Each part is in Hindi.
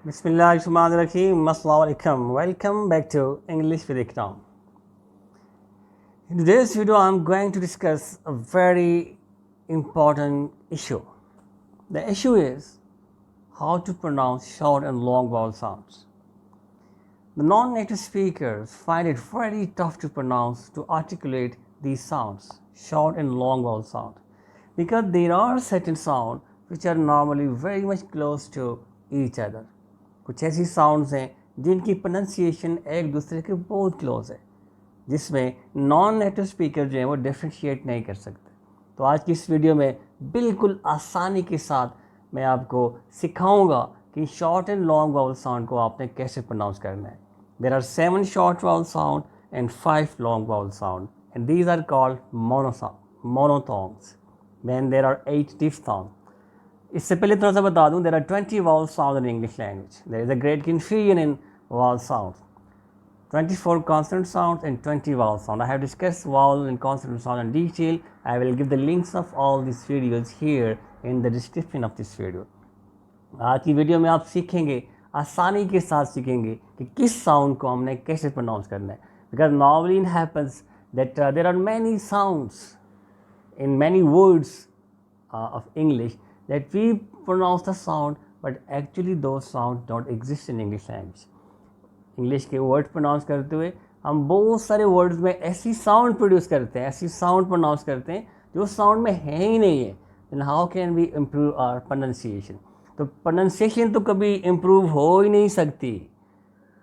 Bismillahirrahmanirrahim. Assalamu alaikum. Welcome back to English with Ikram. In today's video, I'm going to discuss a very important issue. The issue is how to pronounce short and long vowel sounds. The non-native speakers find it very tough to pronounce, to articulate these sounds, short and long vowel sound, because there are certain sounds which are normally very much close to each other. कुछ ऐसी साउंड्स हैं जिनकी प्रोनाउंसिएशन एक दूसरे के बहुत क्लोज है, जिसमें नॉन नेटिव स्पीकर जो हैं वो डिफ्रेंशिएट नहीं कर सकते. तो आज की इस वीडियो में बिल्कुल आसानी के साथ मैं आपको सिखाऊंगा कि short and long vowel sound को आपने कैसे प्रोनाउंस करना है. There are 7 short vowel sound and 5 long vowel sound and these are called monophthongs. Then there are 8 diphthong. इससे पहले थोड़ा सा बता दूं, there are 20 vowel sound in English language. There is a great confusion in vowel sounds. 24 consonant sounds and 20 vowel sound. I have discussed vowel and consonant sound in detail. I will give the links of all these videos here in the description of this video. आज की वीडियो में आप सीखेंगे, आसानी के साथ सीखेंगे कि किस साउंड को हमने कैसे प्रोनाउंस करना है. Because normally it happens that there are many sounds in many words of English that we pronounce the sound, but actually those sounds don't exist in English language. English के वर्ड प्रोनाउंस करते हुए हम बहुत सारे वर्ड्स में ऐसी साउंड प्रोड्यूस करते हैं, ऐसी साउंड प्रोनाउंस करते हैं जो साउंड में है ही नहीं है. Then how can we improve our pronunciation? तो प्रोनाउंसिएशन तो कभी इम्प्रूव हो ही नहीं सकती.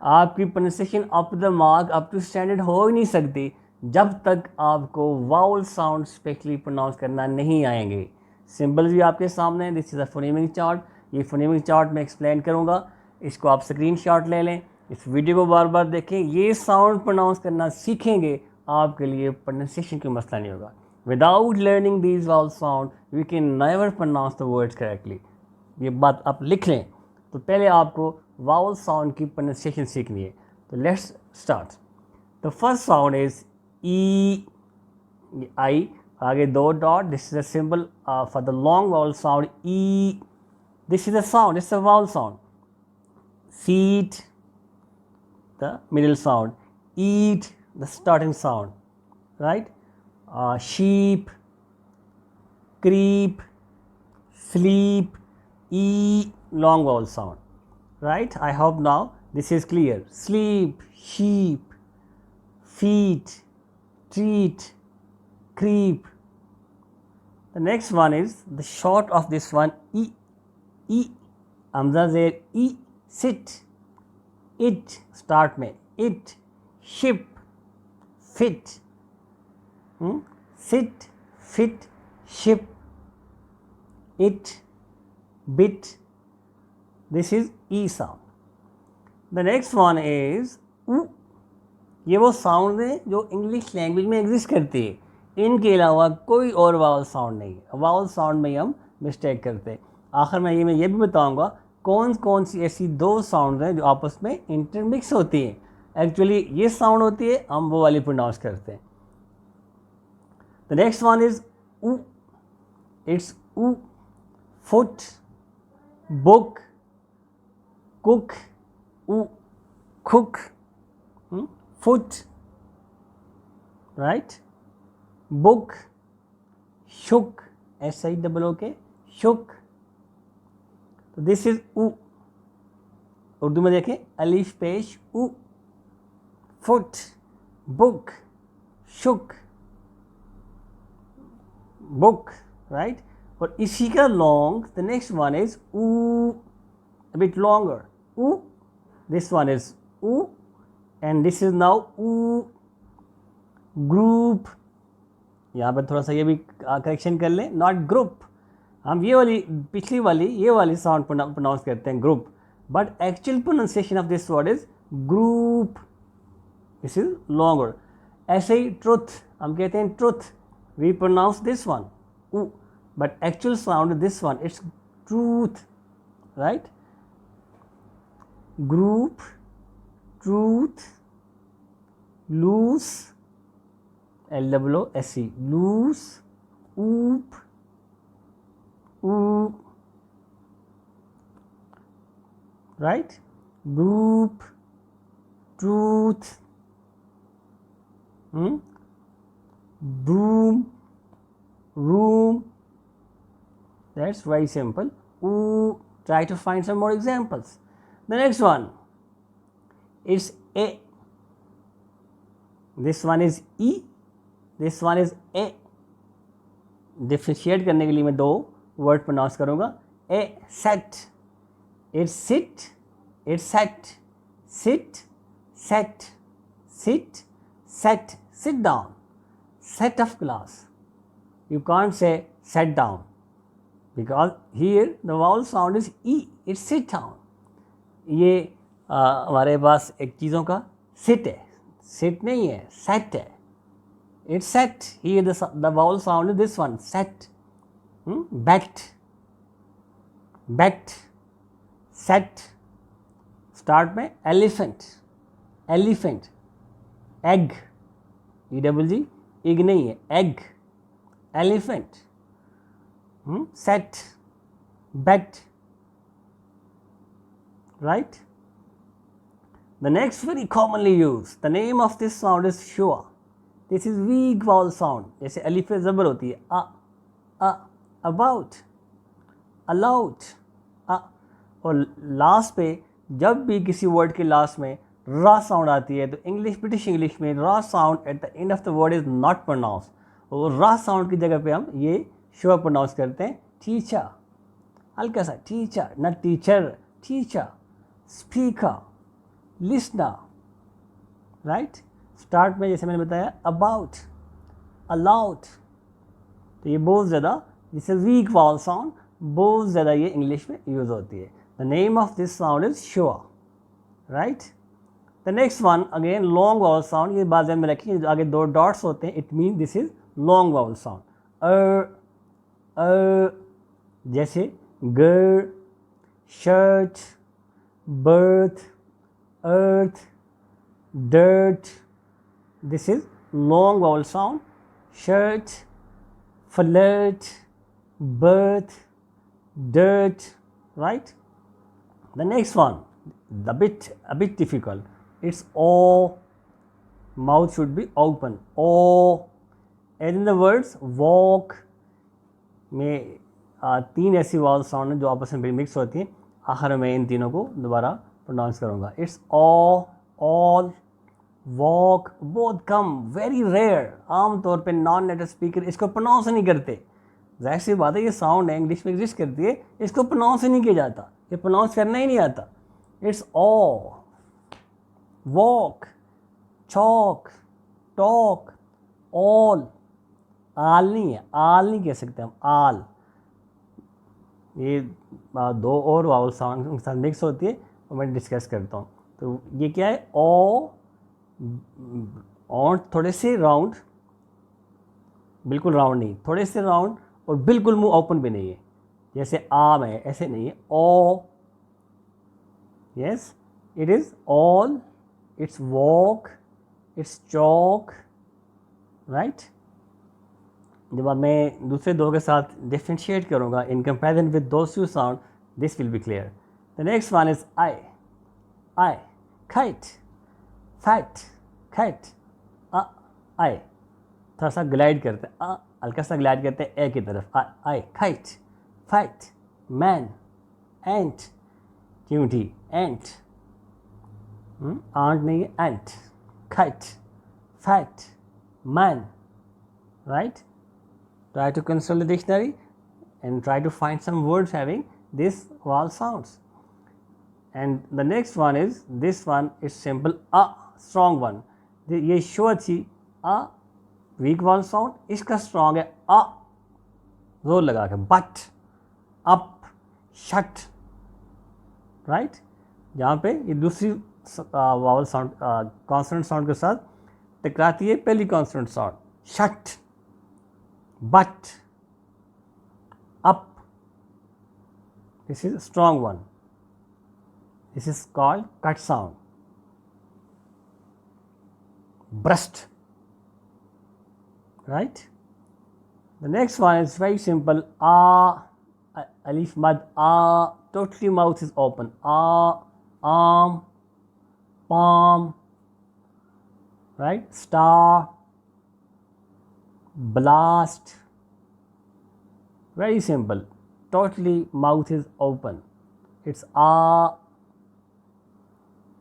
आपकी pronunciation up the mark, up to standard हो ही नहीं सकती जब तक आपको वाउल साउंड स्पेशली प्रोनाउंस करना नहीं आएंगे. सिंबल भी आपके सामने है. This is a phonemic chart. ये फोनेमिक चार्ट मैं एक्सप्लेन करूँगा. इसको आप स्क्रीनशॉट ले लें, इस वीडियो को बार बार देखें. ये साउंड प्रोनाउंस करना सीखेंगे, आपके लिए प्रोनाउंसिएशन का मसला नहीं होगा. Without learning these vowel sound we can never pronounce the words correctly. ये बात आप लिख लें. तो पहले आपको वाउल साउंड की प्रोनाउंसिएशन सीखनी है. तो let's start. The first sound is E. आई आगे 2 dot. This is a symbol for the long vowel sound E. This is a sound, it's a vowel sound. Feet, the middle sound. Eat, the starting sound, right? Sheep, creep, sleep, e, long vowel sound, right? I hope now this is clear. Sleep, sheep, feet, treat, creep. The next one is the short of this one, e. E, hamza there, e. Sit, it, start में it. Ship, fit, sit, fit, ship, it, bit. This is e sound. The next one is u. ये वो साउंड है जो इंग्लिश लैंग्वेज में एग्जिस्ट करती है. इनके अलावा कोई और वावल साउंड नहीं है. वावल साउंड में हम मिस्टेक करते हैं. आखिर में ये भी बताऊंगा कौन कौन सी ऐसी 2 साउंड हैं जो आपस में इंटरमिक्स होती हैं. एक्चुअली ये साउंड होती है, हम वो वाली प्रोनाउंस करते हैं. द नेक्स्ट वन इज उ. इट्स उ. फुट, बुक, कुक, उ. Cook, foot, right. बुक, शुक, SHOOK, शुक. तो दिस इज उ. उर्दू में देखें, अलिफ पेश उ. फुट, बुक, शुक, बुक, राइट. और इसी का long, the next one is उ, अ बिट लॉन्गर. उ. दिस वन इज उ एंड दिस इज नाउ उ. ग्रुप, यहाँ पर थोड़ा सा ये भी करेक्शन कर लें, नॉट ग्रुप. हम ये वाली पिछली वाली ये वाली साउंड प्रोनाउंस करते हैं group, but actual pronunciation of this word is group. This is longer. ऐसे ही ट्रुथ, हम कहते हैं truth, we pronounce this one u, but actual sound this one, it's truth, right. Group, truth, loose, LOOSE, loose, ऊप, ऊ. right? Group, truth, broom, room. That's very simple. Ooh, try to find some more examples. The next one is A. This one is E. This one is A. Differentiate करने के लिए मैं दो वर्ड प्रोनाउंस करूँगा. A set, it's sit, it's set, sit, set, sit, set, sit down, set of class. You can't say set down because here the vowel sound is E. It's sit down. ये हमारे पास एक चीज़ों का sit है, sit नहीं है, set है. It's set. Here the vowel sound is this one, set. Backed, backed, set. Start में elephant, elephant, egg, E-double-G, egg नहीं है, egg, elephant, set, backed, right? The next very commonly used, the name of this sound is sure. This is weak vowel sound. जैसे अलिफ पे ज़बर होती है, about, allowed, और लास्ट पे जब भी किसी वर्ड के लास्ट में रा साउंड आती है तो इंग्लिश, ब्रिटिश इंग्लिश में R sound at the end of the word is not pronounce. और रा साउंड की जगह पे हम ये श्योर प्रोनाउंस करते हैं. टीचर, हल्का सा टीचर, न teacher, teacher. Speaker, listener, right. Start में जैसे मैंने बताया अबाउट, अलाउड. तो ये बहुत ज़्यादा, this is weak vowel sound, बहुत ज़्यादा ये इंग्लिश में यूज़ होती है. The name of this sound is schwa, right. The next one again long vowel sound. ये बात में रखिए, आगे दो डॉट्स होते हैं, it mean this is long vowel sound. जैसे girl, shirt, birth, earth, dirt. This is long vowel sound. Shirt, flirt, birth, dirt, right? The next one, a bit difficult. It's O. Mouth should be open. O. And in the words walk में तीन ऐसी vowel sound हैं जो आपस में मिक्स होती हैं. आखिर में इन तीनों को दोबारा प्रोनाउंस करूँगा. It's O, all, walk. बहुत कम, वेरी रेयर. आमतौर पे नॉन नेटिव स्पीकर इसको प्रोनाउंस नहीं करते. जाहिर सी बात है, ये साउंड है, इंग्लिश में एग्जिस्ट करती है, इसको प्रोनाउंस ही नहीं किया जाता, ये प्रोनाउंस करना ही नहीं आता. It's aw, walk, chalk, talk, all. आल नहीं है, आल नहीं कह सकते हम, आल. ये दो और वावल साउंड के साथ मिक्स होती है और मैं डिस्कस करता हूँ. तो ये क्या है, ओ और थोड़े से राउंड, बिल्कुल राउंड नहीं, थोड़े से राउंड, और बिल्कुल मुंह ओपन भी नहीं है, जैसे आम है ऐसे नहीं है. Oh, yes, it is all, it's walk, it's chalk, right. जब अब मैं दूसरे दो के साथ डिफ्रेंशिएट करूँगा in comparison with those two sound, this will be clear. The next one is I. I, kite, fat, cat. I थोड़ा सा ग्लाइड करते हैं, हल्का सा ग्लाइड करते हैं ए की तरफ. I, kite, fat, man, ant, च्यूंटी, एंट. आंट नहीं है, ant. Kite, fat, man, right? Try to consult the dictionary and try to find some words having this vowel sounds. And the next one is, this one is simple, a, strong one. ये शो थी a, weak vowel sound, इसका strong है a, जोर लगा के, but, up, shut, right? जहाँ पे ये दूसरी vowel sound, consonant sound के साथ टकराती है पहली consonant sound, shut, but, up. This is a strong one. This is called cut sound. Burst, right? The next one is very simple, a, alif mad, a, totally mouth is open, a, arm, palm, right? Star, blast. Very simple. Totally mouth is open. It's a.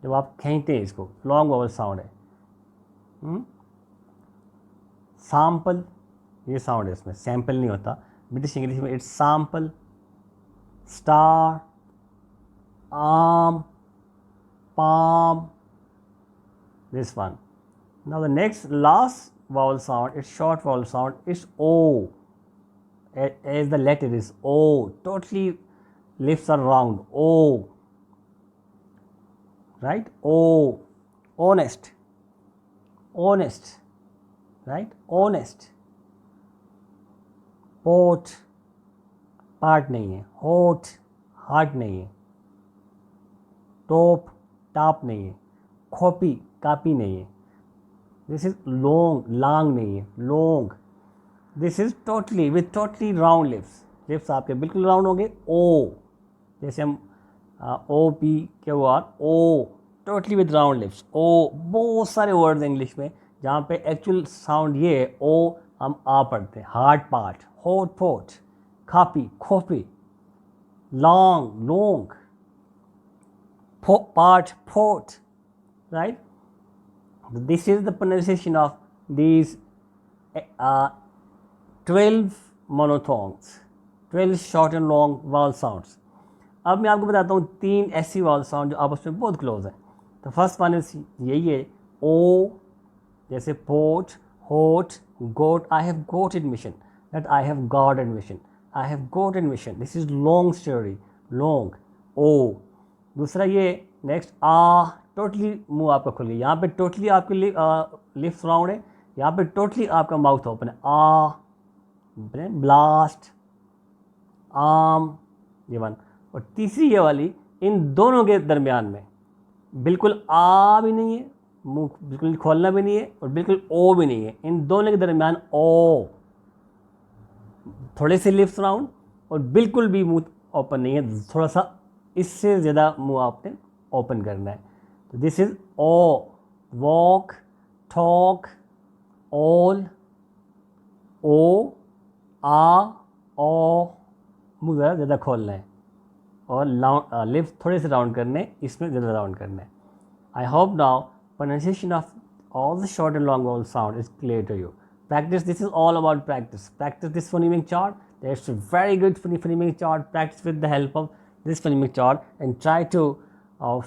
जब आप खींचते हैं इसको, लॉन्ग वावल साउंड है. सैम्पल, ये साउंड है इसमें, सैम्पल नहीं होता ब्रिटिश इंग्लिश में. It's sample, star, arm, palm, this one. Now the next last vowel sound, it's short vowel sound, it's O. As the letter is O, totally lips are round, O, right? O, honest, honest, right? Honest. Pot, part नहीं है. Hot, heart नहीं है. Top, टाप नहीं है. कॉपी, कापी नहीं है. दिस इज लॉन्ग, लॉन्ग नहीं है, long. This is totally with totally round lips. Lips आपके बिल्कुल राउंड होंगे. ओ, जैसे हम O P Q R, O, totally with round lips. O, बहुत सारे वर्ड्स इंग्लिश में जहाँ पे एक्चुअल साउंड ये है ओ, हम आ पढ़ते हैं. Hard part, hot pot, copy, copy, long, long, part, port, right? This is the pronunciation of these 12 monophthongs, 12 short and long vowel sounds. अब मैं आपको बताता हूँ 3 ऐसी vowel sound जो आपस में बहुत क्लोज हैं. तो फर्स्ट वन इज यही है, ओ, जैसे pot, hot, got. I have got admission, that I have got admission. I have got admission, this is long story, long. O. दूसरा ये नेक्स्ट, आ, टोटली मुंह आपका खुल गया. यहाँ पे टोटली आपके लिप्स राउंड है, यहाँ पे टोटली आपका माउथ ओपन है. आ, ब्लास्ट, आम, ये वन. और तीसरी ये वाली, इन दोनों के दरमियान में बिल्कुल आ भी नहीं है, मुंह बिल्कुल खोलना भी नहीं है, और बिल्कुल ओ भी नहीं है. इन दोनों के दरमियान ओ, थोड़े से लिप्स राउंड और बिल्कुल भी मुंह ओपन नहीं है. थोड़ा सा इससे ज़्यादा मुंह आपने ओपन करना है. तो this is O, walk, talk, all, O, ah, O. मुंह ज़्यादा खोलना है और लिप्स थोड़े से राउंड करने हैं, इसमें ज़्यादा राउंड करना है. I hope now pronunciation of all the short and long vowel sound is clear to you. Practice, this is all about practice. Practice this phonemic chart. There's a very good phonemic chart. Practice with the help of this phonemic chart and try to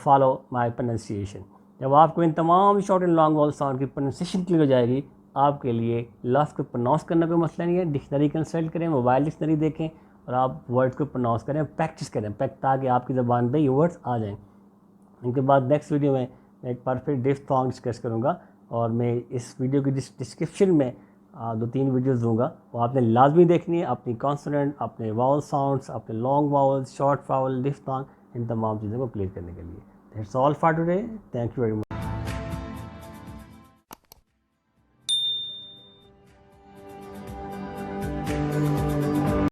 follow my pronunciation. जब आपको इन तमाम short and long wall sound की प्रोनाउंसिएशन क्लियर हो जाएगी, आपके लिए लफ्ज़ को प्रोनाउंस करना कोई मसला नहीं है. डिक्शनरी कंसल्ट करें, मोबाइल डिक्शनरी देखें और आप वर्ड्स को प्रोनाउंस करें, प्रैक्टिस करें ताकि आपकी ज़बान पे ये वर्ड्स आ जाएँ. इनके बाद नेक्स्ट वीडियो में मैं एक परफेक्ट डिफ्थॉन्ग डिस्कस करूँगा और मैं इस वीडियो की डिस्क्रिप्शन में 2-3 वीडियोज़ दूँगा. वो आपने लाजमी देखनी है, अपनी कॉन्सोनेंट, अपने वावल साउंड्स, अपने लॉन्ग वावल्स, शॉर्ट वावल, डिफ्थॉन्ग, इन तमाम चीज़ों को क्लियर करने के लिए. That's all for today. Thank you very much.